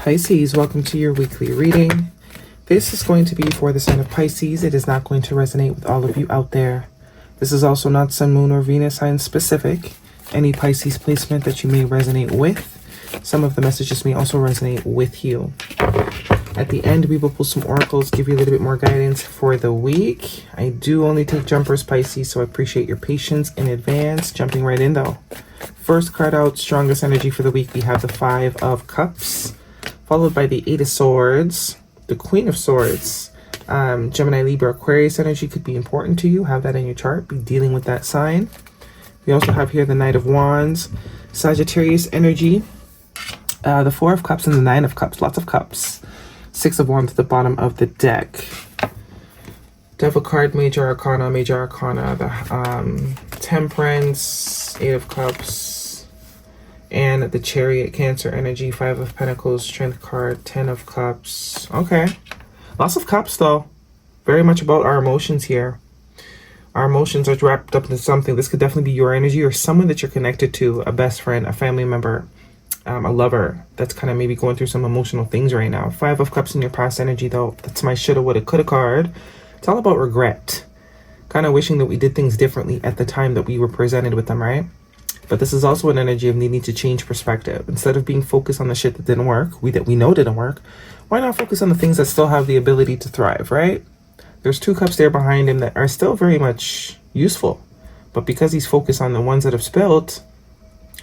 Pisces, welcome to your weekly reading. This is going to be for the sign of Pisces. It is not going to resonate with all of you out there. This is also not Sun, Moon, or Venus sign specific. Any Pisces placement that you may resonate with, some of the messages may also resonate with you. At the end, we will pull some oracles, give you a little bit more guidance for the week. I do only take jumpers, Pisces, so I appreciate your patience in advance. Jumping right in, though. First card out, strongest energy for the week, we have the Five of Cups, followed by the Eight of Swords, the Queen of Swords. Gemini, Libra, Aquarius energy could be important to you. Have that in your chart. Be dealing with that sign. We also have here the Knight of Wands, Sagittarius energy, the Four of Cups, and the Nine of Cups. Lots of cups. Six of Wands at the bottom of the deck. Devil card, Major Arcana, the Temperance, Eight of Cups, and the Chariot, Cancer energy, Five of Pentacles, Strength card, 10 of Cups. Okay. Lots of cups, though. Very much about our emotions here. Our emotions are wrapped up into something. This could definitely be your energy or someone that you're connected to, a best friend, a family member, a lover that's kind of maybe going through some emotional things right now. Five of Cups in your past energy, though. That's my shoulda, woulda, coulda card. It's all about regret. Kind of wishing that we did things differently at the time that we were presented with them, right? But this is also an energy of needing to change perspective. Instead of being focused on the shit that didn't work, that we know didn't work, why not focus on the things that still have the ability to thrive, right? There's two cups there behind him that are still very much useful. But because he's focused on the ones that have spilled,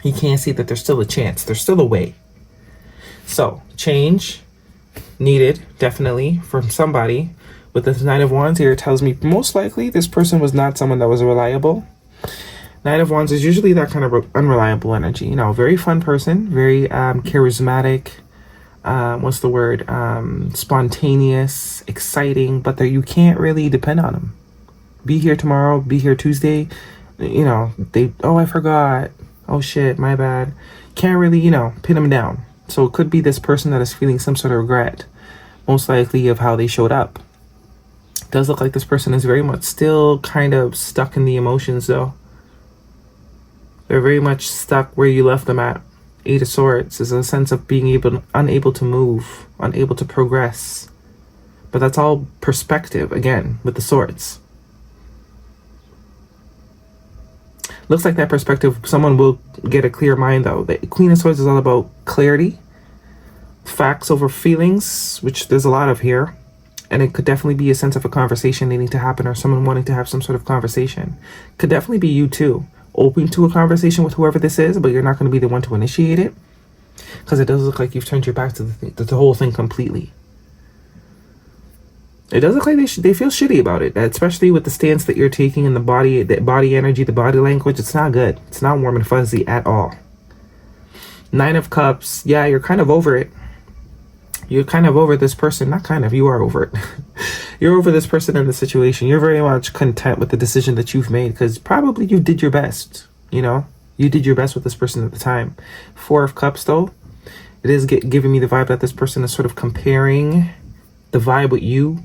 he can't see that there's still a chance. There's still a way. So, change needed, definitely, from somebody. With the Nine of Wands here, it tells me most likely this person was not someone that was reliable. Nine of Wands is usually that kind of unreliable energy. You know, very fun person, very charismatic. What's the word? Spontaneous, exciting, but you can't really depend on them. Be here tomorrow, be here Tuesday. You know, I forgot. Oh shit, my bad. Can't really, pin them down. So it could be this person that is feeling some sort of regret, most likely of how they showed up. It does look like this person is very much still kind of stuck in the emotions, though. They're very much stuck where you left them at. Eight of Swords is a sense of being unable to move, unable to progress. But that's all perspective, again, with the swords. Looks like that perspective, someone will get a clear mind, though. The Queen of Swords is all about clarity, facts over feelings, which there's a lot of here. And it could definitely be a sense of a conversation needing to happen or someone wanting to have some sort of conversation. Could definitely be you, too. Open to a conversation with whoever this is, but you're not going to be the one to initiate it. Because it does look like you've turned your back to the whole thing completely. It does look like they feel shitty about it, especially with the stance that you're taking and the body energy, the body language. It's not good. It's not warm and fuzzy at all. Nine of Cups. Yeah, you're kind of over it. You're kind of over this person. Not kind of, you are over it. You're over this person in the situation. You're very much content with the decision that you've made because probably you did your best, You did your best with this person at the time. Four of Cups, though. It is giving me the vibe that this person is sort of comparing the vibe with you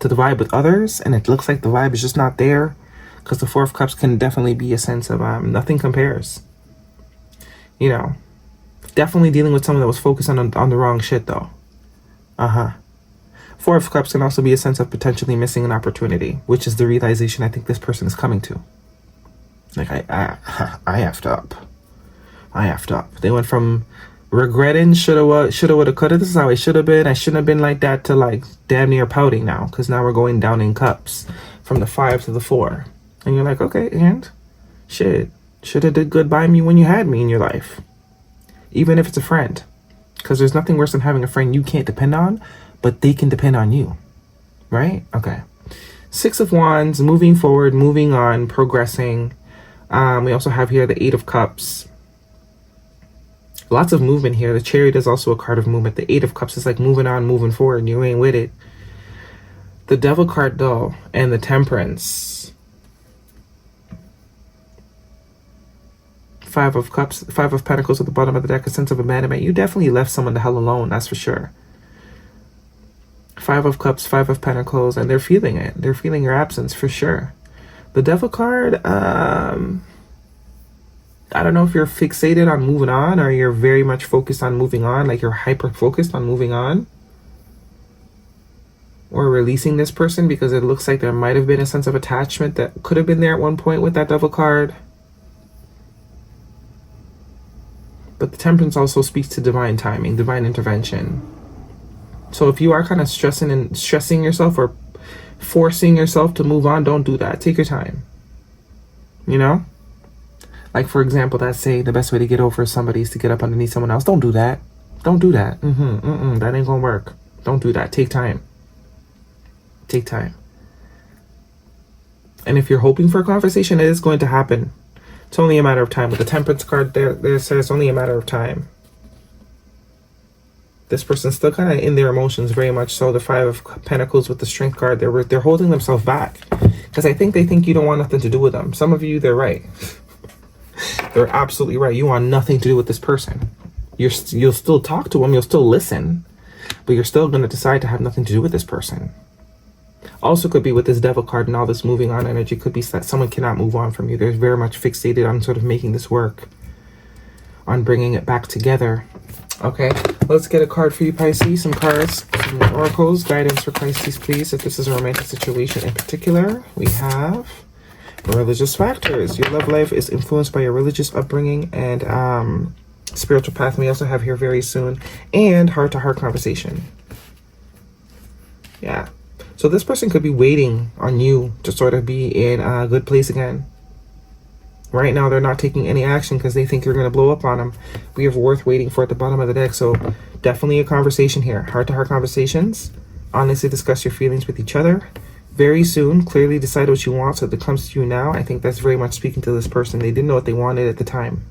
to the vibe with others, and it looks like the vibe is just not there because the Four of Cups can definitely be a sense of nothing compares. Definitely dealing with someone that was focused on the wrong shit, though. Four of Cups can also be a sense of potentially missing an opportunity, which is the realization I think this person is coming to. Like, I effed up. I effed up. They went from regretting, shoulda, woulda, coulda. This is how I should have been. I shouldn't have been like that to like damn near pouting now, because now we're going down in cups from the 5 to the 4. And you're like, okay, and shit, shoulda did good by me when you had me in your life. Even if it's a friend. Because there's nothing worse than having a friend you can't depend on, but they can depend on you, right? Okay. Six of Wands, moving forward, moving on, progressing. We also have here the Eight of Cups. Lots of movement here. The Chariot is also a card of movement. The Eight of Cups is like moving on, moving forward, and you ain't with it. The Devil card, though, and the Temperance. Five of Cups, Five of Pentacles at the bottom of the deck, a sense of abandonment. You definitely left someone the hell alone, that's for sure. Five of Cups, Five of Pentacles, and they're feeling it. They're feeling your absence for sure. The Devil card, I don't know if you're fixated on moving on or you're very much focused on moving on, like you're hyper focused on moving on or releasing this person, because it looks like there might have been a sense of attachment that could have been there at one point with that Devil card. But the Temperance also speaks to divine timing, divine intervention. So if you are kind of stressing yourself or forcing yourself to move on, don't do that. Take your time. You know? Like, for example, that's say the best way to get over somebody is to get up underneath someone else. Don't do that. Don't do that. That ain't gonna work. Don't do that. Take time. Take time. And if you're hoping for a conversation, it is going to happen. It's only a matter of time. With the Temperance card there says only a matter of time. This person's still kind of in their emotions, very much so. The Five of Pentacles with the Strength card, they're holding themselves back because I think they think you don't want nothing to do with them. Some of you, they're right. They're absolutely right. You want nothing to do with this person. You'll still talk to them, you'll still listen, but you're still going to decide to have nothing to do with this person. Also could be with this Devil card and all this moving on energy, could be that someone cannot move on from you. They're very much fixated on sort of making this work, on bringing it back together. Okay, let's get a card for you, Pisces. Some cards, some oracles, guidance for Pisces, please. If this is a romantic situation in particular, we have religious factors. Your love life is influenced by your religious upbringing and spiritual path. We also have here very soon, and heart-to-heart conversation. Yeah. So this person could be waiting on you to sort of be in a good place again. Right now, they're not taking any action because they think you're going to blow up on them. We have worth waiting for at the bottom of the deck. So definitely a conversation here. Heart-to-heart conversations. Honestly discuss your feelings with each other. Very soon, clearly decide what you want so that it comes to you now. I think that's very much speaking to this person. They didn't know what they wanted at the time.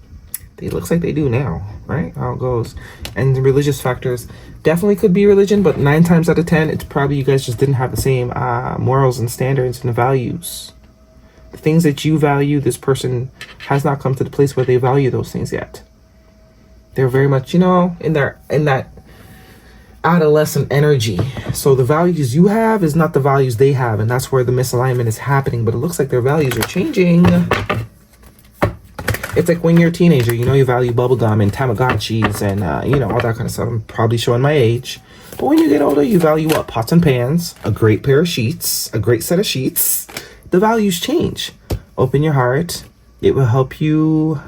It looks like they do now, right? How it goes. And the religious factors definitely could be religion, but 9 times out of 10, it's probably you guys just didn't have the same morals and standards and values. The things that you value, this person has not come to the place where they value those things yet. They're very much, you know, in that adolescent energy. So the values you have is not the values they have, and that's where the misalignment is happening. But it looks like their values are changing. It's like when you're a teenager, you know, you value bubblegum and Tamagotchis and, you know, all that kind of stuff. I'm probably showing my age. But when you get older, you value what? Pots and pans, a great pair of sheets, a great set of sheets. The values change. Open your heart. It will help you,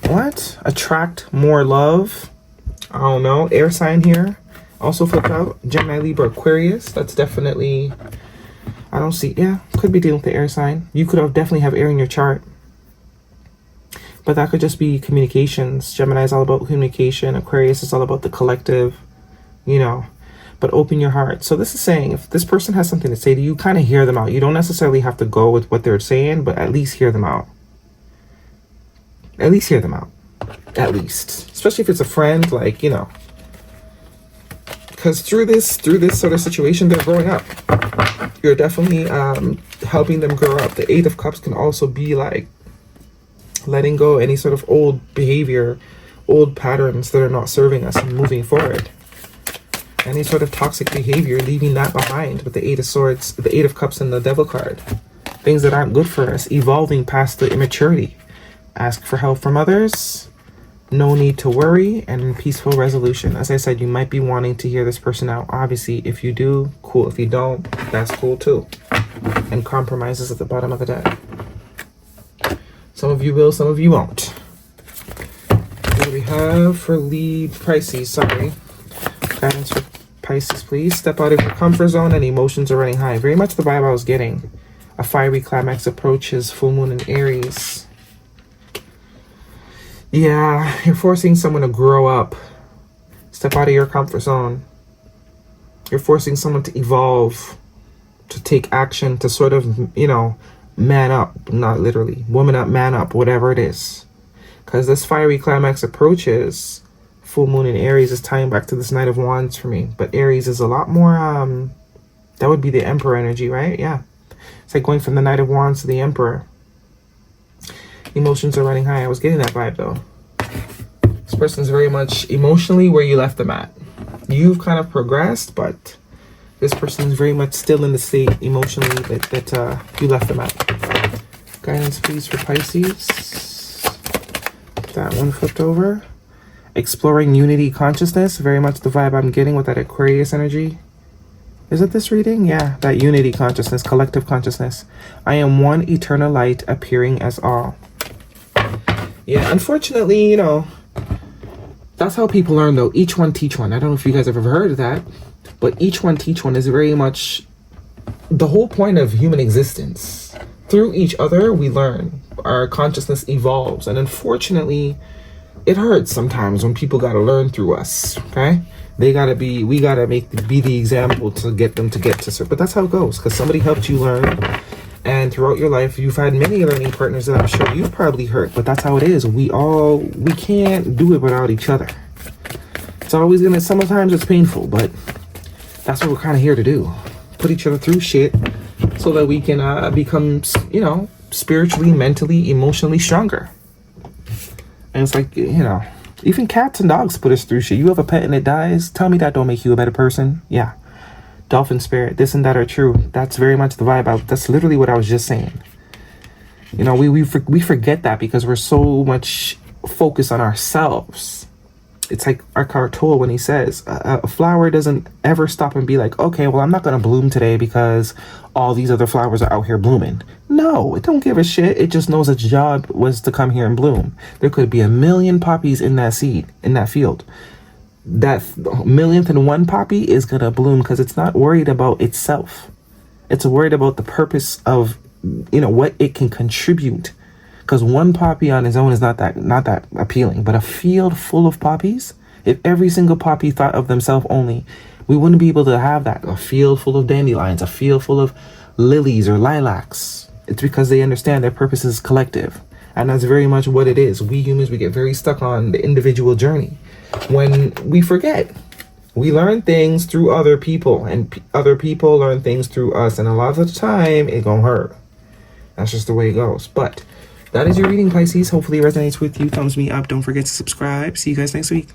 what? Attract more love. I don't know. Air sign here. Also flipped out. Gemini, Libra, Aquarius. That's definitely, I don't see, yeah, could be dealing with the air sign. You could definitely have air in your chart. But that could just be communications. Gemini is all about communication. Aquarius is all about the collective, you know. But open your heart. So this is saying if this person has something to say to you, kind of hear them out. You don't necessarily have to go with what they're saying, but at least hear them out. At least hear them out. At least. Especially if it's a friend, like, you know. Because through this sort of situation, they're growing up. You're definitely helping them grow up. The 8 of Cups can also be like letting go any sort of old behavior, old patterns that are not serving us and moving forward. Any sort of toxic behavior, leaving that behind with the 8 of Swords, the 8 of Cups and the Devil card. Things that aren't good for us, evolving past the immaturity. Ask for help from others. No need to worry, and peaceful resolution. As I said, you might be wanting to hear this person out. Obviously, if you do, cool. If you don't, that's cool too. And compromises at the bottom of the deck. Some of you will, some of you won't. What do we have for lead Pisces? Sorry. Guidance for Pisces, please. Step out of your comfort zone and emotions are running high. Very much the vibe I was getting. A fiery climax approaches, full moon in Aries. Yeah, you're forcing someone to grow up. Step out of your comfort zone. You're forcing someone to evolve, to take action, to sort of, you know, man up. Not literally. Woman up, man up, whatever it is. Because this fiery climax approaches, full moon in Aries is tying back to this Knight of Wands for me. But Aries is a lot more, that would be the Emperor energy, right? Yeah. It's like going from the Knight of Wands to the Emperor. Emotions are running high. I was getting that vibe though. This person's very much emotionally where you left them at. You've kind of progressed, but this person is very much still in the state emotionally that you left them at. Guidance please for Pisces. That one flipped over. Exploring unity consciousness. Very much the vibe I'm getting with that Aquarius energy. Is it this reading? Yeah, that unity consciousness, collective consciousness. I am one eternal light appearing as all. Yeah, unfortunately, you know, that's how people learn though. Each one teach one. I don't know if you guys have ever heard of that, but each one teach one is very much the whole point of human existence. Through each other, we learn. Our consciousness evolves. And unfortunately, it hurts sometimes when people gotta learn through us, okay? We gotta be the example to get them to get to, but that's how it goes, because somebody helped you learn, and throughout your life, you've had many learning partners that I'm sure you've probably hurt, but that's how it is. We can't do it without each other. It's always sometimes it's painful, but that's what we're kind of here to do. Put each other through shit so that we can become, you know, spiritually, mentally, emotionally stronger. And it's like, you know, even cats and dogs put us through shit. You have a pet and it dies, tell me that don't make you a better person. Yeah. Dolphin spirit, this and that are true. That's very much the vibe. That's literally what I was just saying. You know, we forget that because we're so much focused on ourselves. It's like Eckhart Tolle when he says, a flower doesn't ever stop and be like, okay, well, I'm not going to bloom today because all these other flowers are out here blooming. No, it don't give a shit. It just knows its job was to come here and bloom. There could be 1,000,000 poppies in that seed, in that field. That 1,000,001 poppy is going to bloom because it's not worried about itself. It's worried about the purpose of, you know, what it can contribute. Because one poppy on its own is not that appealing. But a field full of poppies, if every single poppy thought of themselves only, we wouldn't be able to have that. A field full of dandelions, a field full of lilies or lilacs. It's because they understand their purpose is collective. And that's very much what it is. We humans, we get very stuck on the individual journey. When we forget, we learn things through other people. And other people learn things through us. And a lot of the time, it gonna hurt. That's just the way it goes. But that is your reading, Pisces. Hopefully it resonates with you. Thumbs me up. Don't forget to subscribe. See you guys next week.